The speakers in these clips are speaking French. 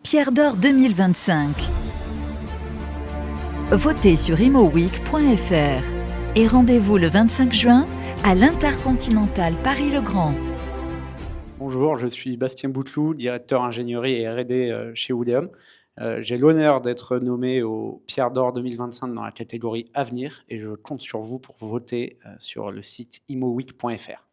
Pierre d'Or 2025. Votez sur imoweek.fr et rendez-vous le 25 juin à l'Intercontinental Paris-le-Grand. Bonjour, je suis Bastien Bouteloup, directeur ingénierie et R&D chez Woodeum. J'ai l'honneur d'être nommé au Pierre d'Or 2025 dans la catégorie Avenir et je compte sur vous pour voter sur le site imoweek.fr.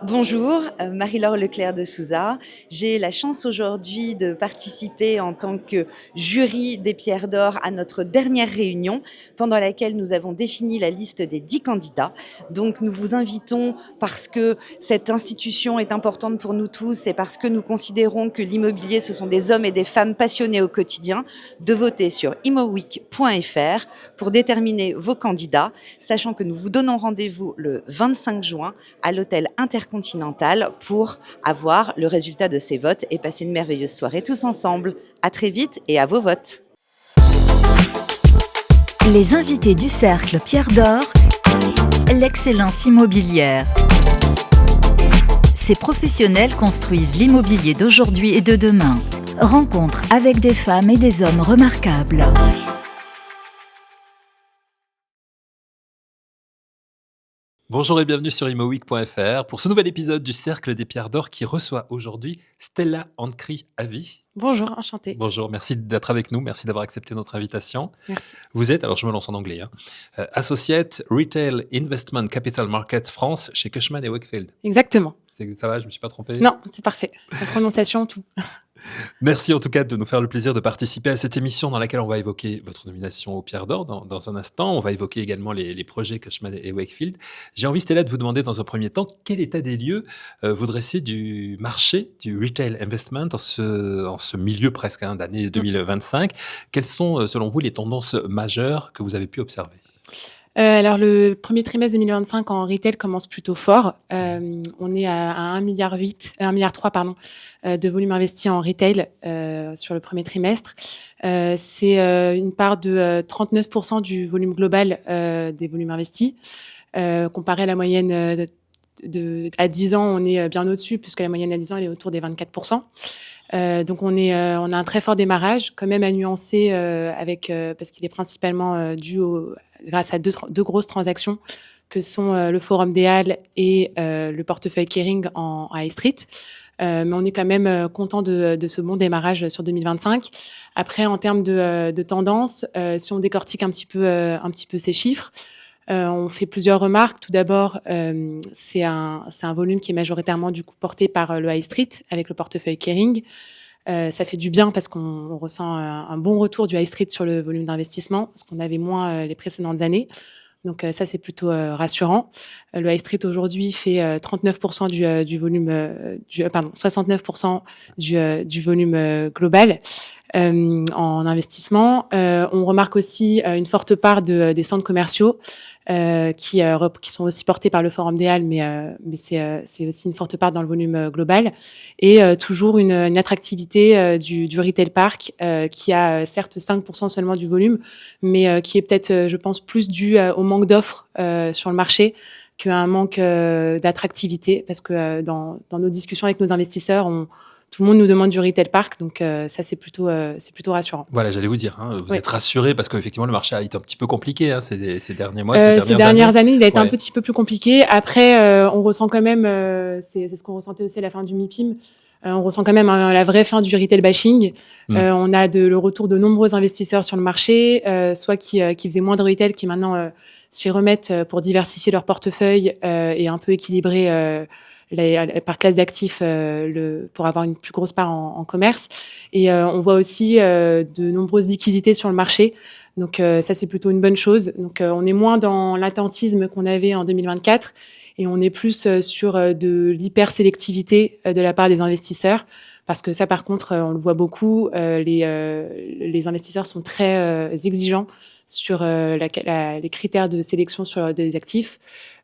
Bonjour, Marie-Laure Leclerc de Souza. J'ai la chance aujourd'hui de participer en tant que jury des Pierres d'Or à notre dernière réunion pendant laquelle nous avons défini la liste des 10 candidats. Donc nous vous invitons, parce que cette institution est importante pour nous tous et parce que nous considérons que l'immobilier ce sont des hommes et des femmes passionnés au quotidien, de voter sur imoweek.fr pour déterminer vos candidats, sachant que nous vous donnons rendez-vous le 25 juin à l'hôtel Intercontinental pour avoir le résultat de ces votes et passer une merveilleuse soirée tous ensemble. À très vite et à vos votes. Les invités du Cercle Pierre d'Or, l'excellence immobilière. Ces professionnels construisent l'immobilier d'aujourd'hui et de demain. Rencontre avec des femmes et des hommes remarquables. Bonjour et bienvenue sur imoweek.fr pour ce nouvel épisode du Cercle des Pierres d'Or qui reçoit aujourd'hui Stella Ancri-Avi. Bonjour, enchantée. Bonjour, merci d'être avec nous, merci d'avoir accepté notre invitation. Merci. Vous êtes, alors je me lance en anglais, Associate Retail Investment Capital Markets France chez Cushman & Wakefield. Exactement. Ça va, je ne me suis pas trompé? Non, c'est parfait. La prononciation, tout. Merci en tout cas de nous faire le plaisir de participer à cette émission dans laquelle on va évoquer votre nomination au Pierre d'Or dans un instant. On va évoquer également les projets Cushman & Wakefield. J'ai envie, Stella, de vous demander dans un premier temps quel état des lieux vous dressez du marché du retail investment en ce milieu presque d'année 2025. Quelles sont, selon vous, les tendances majeures que vous avez pu observer? Alors, le premier trimestre 2025 en retail commence plutôt fort. On est à 1,3 milliard de volume investi en retail sur le premier trimestre. C'est une part de 39% du volume global des volumes investis. Comparé à la moyenne à 10 ans, on est bien au-dessus, puisque la moyenne à 10 ans, elle est autour des 24%. Donc on a un très fort démarrage, quand même à nuancer parce qu'il est principalement dû grâce à deux grosses transactions que sont le Forum des Halles et le portefeuille Kering en High Street. Mais on est quand même content de ce bon démarrage sur 2025. Après, en termes de tendance, si on décortique un petit peu ces chiffres, on fait plusieurs remarques. Tout d'abord, c'est un volume qui est majoritairement du coup porté par le High Street avec le portefeuille Kering. Ça fait du bien parce qu'on ressent un bon retour du High Street sur le volume d'investissement, parce qu'on avait moins les précédentes années. Donc ça, c'est plutôt rassurant. Le High Street aujourd'hui fait 39% du volume, 69% du volume global. En investissement. On remarque aussi une forte part des centres commerciaux qui sont aussi portés par le Forum des Halles, mais c'est aussi une forte part dans le volume global. Et toujours une attractivité du retail park qui a certes 5% seulement du volume, mais qui est peut-être, je pense, plus dû au manque d'offres sur le marché qu'à un manque d'attractivité, parce que dans nos discussions avec nos investisseurs, tout le monde nous demande du retail park, donc ça c'est plutôt rassurant. Voilà, j'allais vous dire, vous êtes rassurés parce qu'effectivement le marché a été un petit peu compliqué ces derniers mois, ces dernières années, il a été un petit peu plus compliqué. Après, on ressent quand même, c'est ce qu'on ressentait aussi à la fin du MIPIM, on ressent quand même la vraie fin du retail bashing. On a le retour de nombreux investisseurs sur le marché, soit qui faisaient moins de retail, qui maintenant s'y remettent pour diversifier leur portefeuille et un peu équilibrer par classe d'actifs pour avoir une plus grosse part en commerce. Et on voit aussi de nombreuses liquidités sur le marché. Donc ça, c'est plutôt une bonne chose. Donc on est moins dans l'attentisme qu'on avait en 2024 et on est plus sur de l'hyper-sélectivité de la part des investisseurs. Parce que ça, par contre, on le voit beaucoup, les investisseurs sont très exigeants sur les critères de sélection sur des actifs.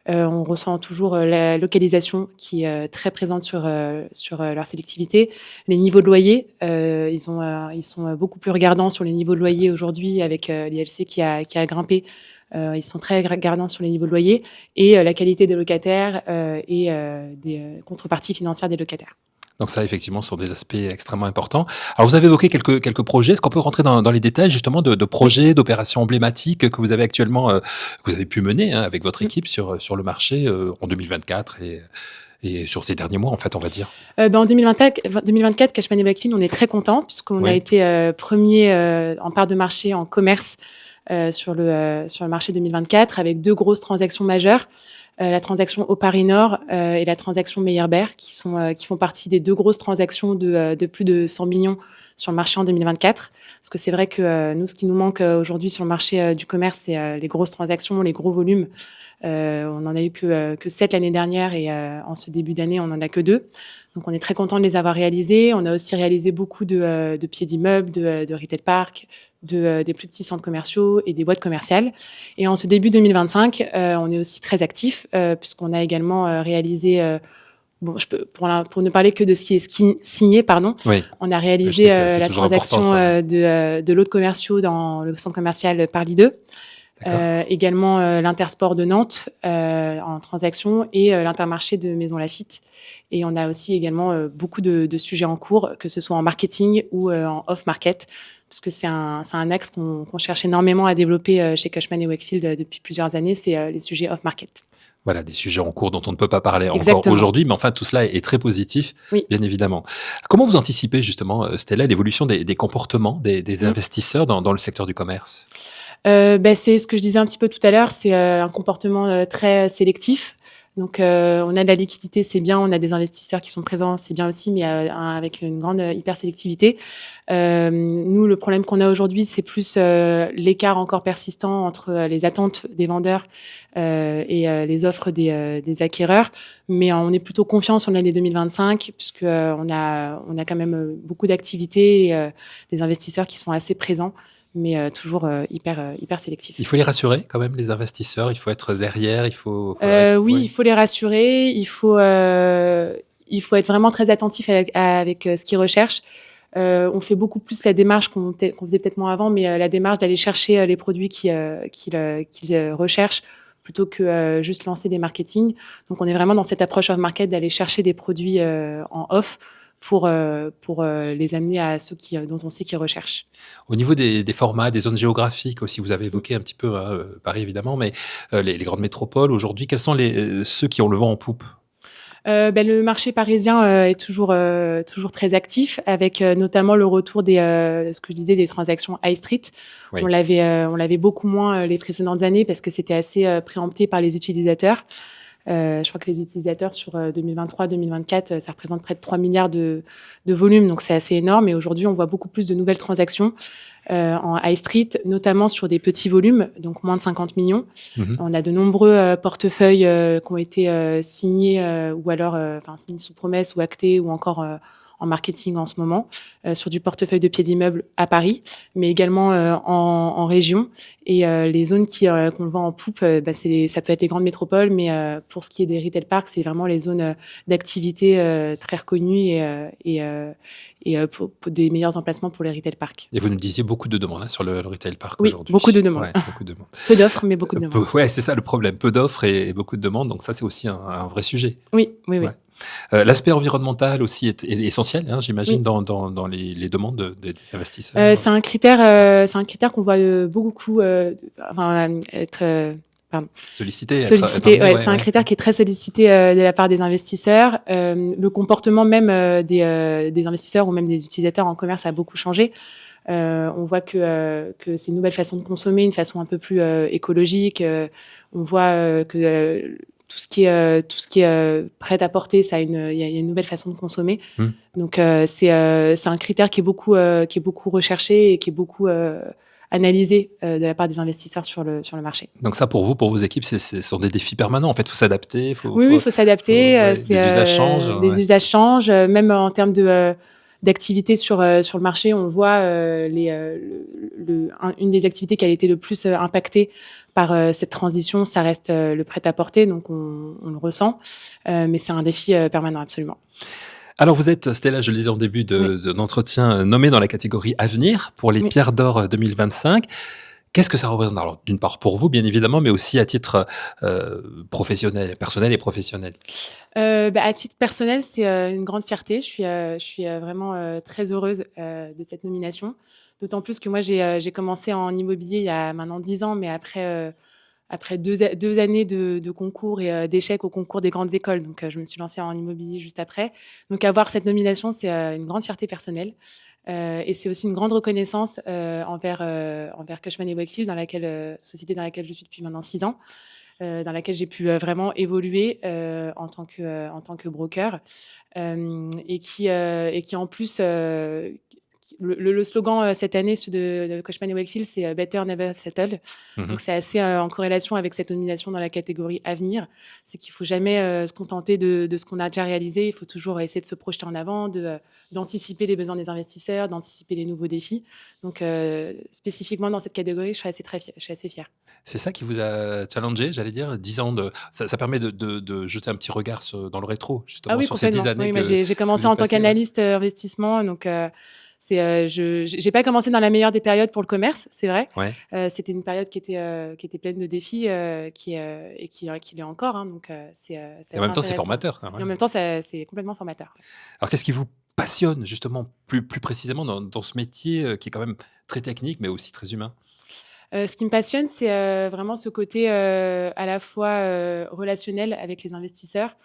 On ressent toujours la localisation qui est très présente sur leur sélectivité. Les niveaux de loyer, ils sont beaucoup plus regardants sur les niveaux de loyer aujourd'hui avec l'ILC qui a grimpé. Ils sont très regardants sur les niveaux de loyer et la qualité des locataires et des contreparties financières des locataires. Donc ça, effectivement, sont des aspects extrêmement importants. Alors, vous avez évoqué quelques projets. Est-ce qu'on peut rentrer dans les détails, justement, de projets, d'opérations emblématiques que vous avez actuellement, que vous avez pu mener, hein, avec votre équipe sur le marché, en 2024 et sur ces derniers mois, en fait, on va dire? En 2024, Cashman et Wakefield, on est très contents puisqu'on a Oui. été premier en part de marché en commerce sur le marché 2024 avec 2 grosses transactions majeures. La transaction au Paris Nord et la transaction Meyerbert qui font partie des 2 grosses transactions de plus de 100 millions sur le marché en 2024. Parce que c'est vrai que nous, ce qui nous manque aujourd'hui sur le marché du commerce, c'est les grosses transactions, les gros volumes. On en a eu que 7 l'année dernière et en ce début d'année, on en a que 2. Donc, on est très content de les avoir réalisés. On a aussi réalisé beaucoup de pieds d'immeubles, de retail park, des plus petits centres commerciaux et des boîtes commerciales. Et en ce début 2025, on est aussi très actifs puisqu'on a également réalisé pour ne parler que de ce qui est signé, pardon. Oui. On a Je réalisé sais que c'est la toujours important, transaction ça. de lots de commerciaux dans le centre commercial Parly 2. D'accord. Également l'Intersport de Nantes en transaction et l'Intermarché de Maison Lafitte. Et on a aussi également beaucoup de sujets en cours, que ce soit en marketing ou en off-market, parce que c'est un axe qu'on cherche énormément à développer chez Cushman & Wakefield depuis plusieurs années, c'est les sujets off-market. Voilà, des sujets en cours dont on ne peut pas parler encore Exactement. aujourd'hui, mais enfin, tout cela est très positif, Oui. bien évidemment. Comment vous anticipez, justement, Stella, l'évolution des comportements des investisseurs dans le secteur du commerce? C'est ce que je disais un petit peu tout à l'heure, c'est un comportement très sélectif. Donc, on a de la liquidité, c'est bien, on a des investisseurs qui sont présents, c'est bien aussi, mais avec une grande hyper-sélectivité. Nous, le problème qu'on a aujourd'hui, c'est plus l'écart encore persistant entre les attentes des vendeurs et les offres des acquéreurs. Mais on est plutôt confiant sur l'année 2025, puisque on a quand même beaucoup d'activités et des investisseurs qui sont assez présents, mais toujours hyper sélectif. Il faut les rassurer quand même, les investisseurs, il faut être derrière, il faut Oui, il faut les rassurer, il faut être vraiment très attentif avec ce qu'ils recherchent. On fait beaucoup plus la démarche qu'on faisait peut-être moins avant, mais la démarche d'aller chercher les produits qu'ils recherchent plutôt que juste lancer des marketing. Donc, on est vraiment dans cette approche off-market d'aller chercher des produits en off pour les amener à ceux dont on sait qu'ils recherchent. Au niveau des formats, des zones géographiques aussi, vous avez évoqué un petit peu Paris évidemment, mais les grandes métropoles aujourd'hui, quels sont ceux qui ont le vent en poupe? Le marché parisien est toujours très actif, avec notamment le retour ce que je disais, des transactions high street. Oui. On l'avait beaucoup moins les précédentes années parce que c'était assez préempté par les utilisateurs. Je crois que les utilisateurs sur 2023-2024, ça représente près de 3 milliards de volume, donc c'est assez énorme. Et aujourd'hui, on voit beaucoup plus de nouvelles transactions en high street, notamment sur des petits volumes, donc moins de 50 millions. Mhm. On a de nombreux portefeuilles qui ont été signés ou alors signés sous promesse ou actés ou encore en marketing en ce moment, sur du portefeuille de pieds d'immeubles à Paris, mais également en région. Et les zones qu'on vend en poupe, ça peut être les grandes métropoles, mais pour ce qui est des retail parks, c'est vraiment les zones d'activité très reconnues et pour des meilleurs emplacements pour les retail parks. Et vous nous disiez beaucoup de demandes sur le retail park Oui, aujourd'hui. beaucoup de demandes. Ouais, beaucoup de demandes. Peu d'offres, mais beaucoup de demandes. Ouais, c'est ça le problème. Peu d'offres et beaucoup de demandes. Donc ça, c'est aussi un vrai sujet. Oui. Ouais. L'aspect environnemental aussi est essentiel, hein, j'imagine, Oui. dans les demandes des investisseurs. C'est un critère qu'on voit beaucoup être Sollicité. sollicité. être C'est un critère qui est très sollicité de la part des investisseurs. Le comportement même des investisseurs ou même des utilisateurs en commerce a beaucoup changé. On voit que c'est une nouvelle façon de consommer, une façon un peu plus écologique. On voit que tout ce qui est prêt à porter, il y a une nouvelle façon de consommer. Donc c'est un critère qui est beaucoup recherché et qui est beaucoup analysé de la part des investisseurs sur le marché. Donc ça, pour vous, pour vos équipes, ce sont des défis permanents. En fait, il faut s'adapter. Il faut s'adapter. Les usages changent. Les usages changent, même en termes d'activité sur le marché. On voit une des activités qui a été le plus impactée par cette transition, ça reste le prêt-à-porter, donc on le ressent, mais c'est un défi permanent, absolument. Alors vous êtes, Stella, je le disais en début de l'entretien, nommée dans la catégorie Avenir pour les Pierres d'Or 2025. Qu'est-ce que ça représente? Alors, d'une part pour vous, bien évidemment, mais aussi à titre professionnel, personnel et professionnel. À titre personnel, c'est une grande fierté. Je suis vraiment très heureuse de cette nomination. D'autant plus que moi, j'ai commencé en immobilier il y a maintenant 10 ans, mais après deux années de concours et d'échecs au concours des grandes écoles. Donc, je me suis lancée en immobilier juste après. Donc, avoir cette nomination, c'est une grande fierté personnelle. Et c'est aussi une grande reconnaissance envers Cushman & Wakefield, société dans laquelle je suis depuis maintenant 6 ans, dans laquelle j'ai pu vraiment évoluer en tant que broker. Et qui en plus, le slogan cette année de Cushman & Wakefield, c'est Better Never Settle. Donc, c'est assez en corrélation avec cette nomination dans la catégorie Avenir. C'est qu'il ne faut jamais se contenter de ce qu'on a déjà réalisé. Il faut toujours essayer de se projeter en avant, d'anticiper les besoins des investisseurs, d'anticiper les nouveaux défis. Donc, spécifiquement dans cette catégorie, je suis assez fière. C'est ça qui vous a challengé, j'allais dire, 10 ans de... Ça permet de jeter un petit regard dans le rétro, justement, Oui, sur ces 10 complètement. années Oui, j'ai commencé vous en êtes tant passé, qu'analyste investissement. Donc, j'ai pas commencé dans la meilleure des périodes pour le commerce, c'est vrai. Ouais. C'était une période qui était pleine de défis qui l'est encore. Hein, donc, c'est Et en assez même temps, c'est intéressant. formateur, quand Et en même. même temps, c'est complètement formateur. Alors, qu'est-ce qui vous passionne, justement, plus précisément dans ce métier qui est quand même très technique, mais aussi très humain? Ce qui me passionne, c'est vraiment ce côté à la fois relationnel avec les investisseurs.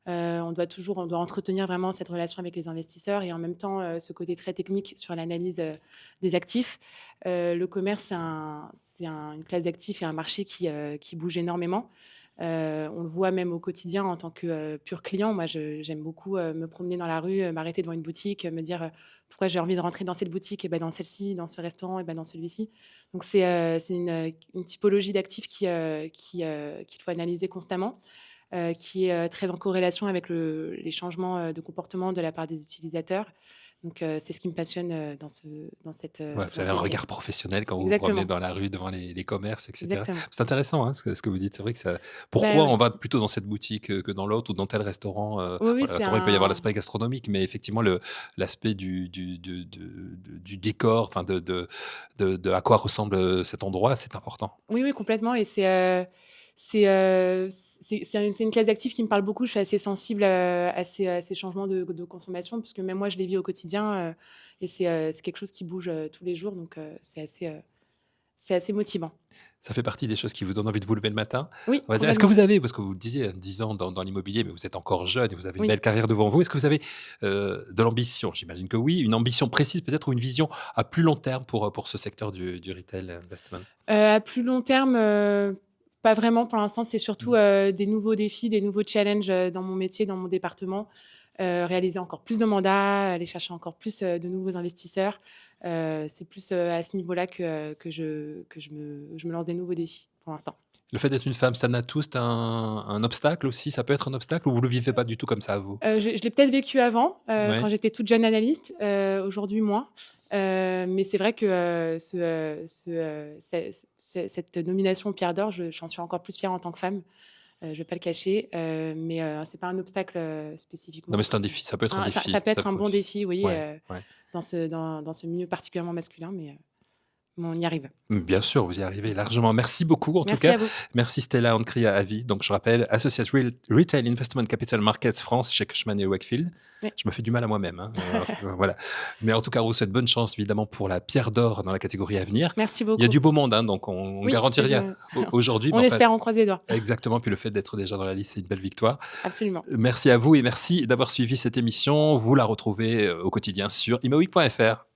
On doit entretenir vraiment cette relation avec les investisseurs et en même temps ce côté très technique sur l'analyse des actifs. Le commerce, une classe d'actifs et un marché qui bouge énormément. On le voit même au quotidien en tant que pur client. Moi, j'aime beaucoup me promener dans la rue, m'arrêter devant une boutique, me dire pourquoi j'ai envie de rentrer dans cette boutique, et ben dans celle-ci, dans ce restaurant, et ben dans celui-ci. Donc, c'est une typologie d'actifs qu'il faut analyser constamment, qui est très en corrélation avec les changements de comportement de la part des utilisateurs. Donc, c'est ce qui me passionne dans cette Ouais, dans vous ce avez un métier. regard professionnel quand vous vous Exactement. promenez dans la rue, devant les commerces, etc. Exactement. C'est intéressant, hein, ce que vous dites. C'est vrai que ça... Bah, Pourquoi oui. on va plutôt dans cette boutique que dans l'autre ou dans tel restaurant Oui, bon, oui, le c'est restaurant, il peut y avoir un... l'aspect gastronomique, mais effectivement, l'aspect du décor, enfin de à quoi ressemble cet endroit, c'est important. Oui, oui, complètement. Et c'est une classe d'actifs qui me parle beaucoup. Je suis assez sensible à ces changements de consommation, puisque même moi, je les vis au quotidien. Et c'est quelque chose qui bouge tous les jours. Donc, c'est assez motivant. Ça fait partie des choses qui vous donnent envie de vous lever le matin. Oui, On va dire, est-ce que complètement. vous avez, parce que vous le disiez, 10 ans dans l'immobilier, mais vous êtes encore jeune et vous avez une Oui. belle carrière devant vous, est-ce que vous avez de l'ambition? J'imagine que oui, une ambition précise peut-être ou une vision à plus long terme pour ce secteur du retail investment? À plus long terme, pas vraiment pour l'instant. C'est surtout des nouveaux défis, des nouveaux challenges dans mon métier, dans mon département. Réaliser encore plus de mandats, aller chercher encore plus de nouveaux investisseurs. C'est plus à ce niveau-là que je me lance des nouveaux défis pour l'instant. Le fait d'être une femme, ça n'a tout, c'est un obstacle aussi? Ça peut être un obstacle ou vous ne le vivez pas du tout comme ça à vous? Je l'ai peut-être vécu avant, Ouais. quand j'étais toute jeune analyste, aujourd'hui moins. Mais c'est vrai que cette nomination Pierre d'Or, j'en suis encore plus fière en tant que femme. Je ne vais pas le cacher, mais ce n'est pas un obstacle spécifiquement. Non, mais c'est un défi, ça peut être un défi. Ça peut être un bon défi, oui, Ouais, ouais. dans ce milieu particulièrement masculin, mais on y arrive. Bien sûr, vous y arrivez largement. Merci beaucoup en tout Merci cas. à vous. Merci Stella Ancria Avi. Donc je rappelle, Associate Retail Investment Capital Markets France chez Cushman & Wakefield. Oui. Je me fais du mal à moi-même, hein. Voilà. Mais en tout cas, on vous souhaite bonne chance évidemment pour la Pierre d'Or dans la catégorie Avenir. Merci beaucoup. Il y a du beau monde, hein, donc on Oui, garantit rien aujourd'hui. on mais enfin, espère, on croise les doigts. exactement. Puis le fait d'être déjà dans la liste, c'est une belle victoire. Absolument. Merci à vous et merci d'avoir suivi cette émission. Vous la retrouvez au quotidien sur immoweek.fr.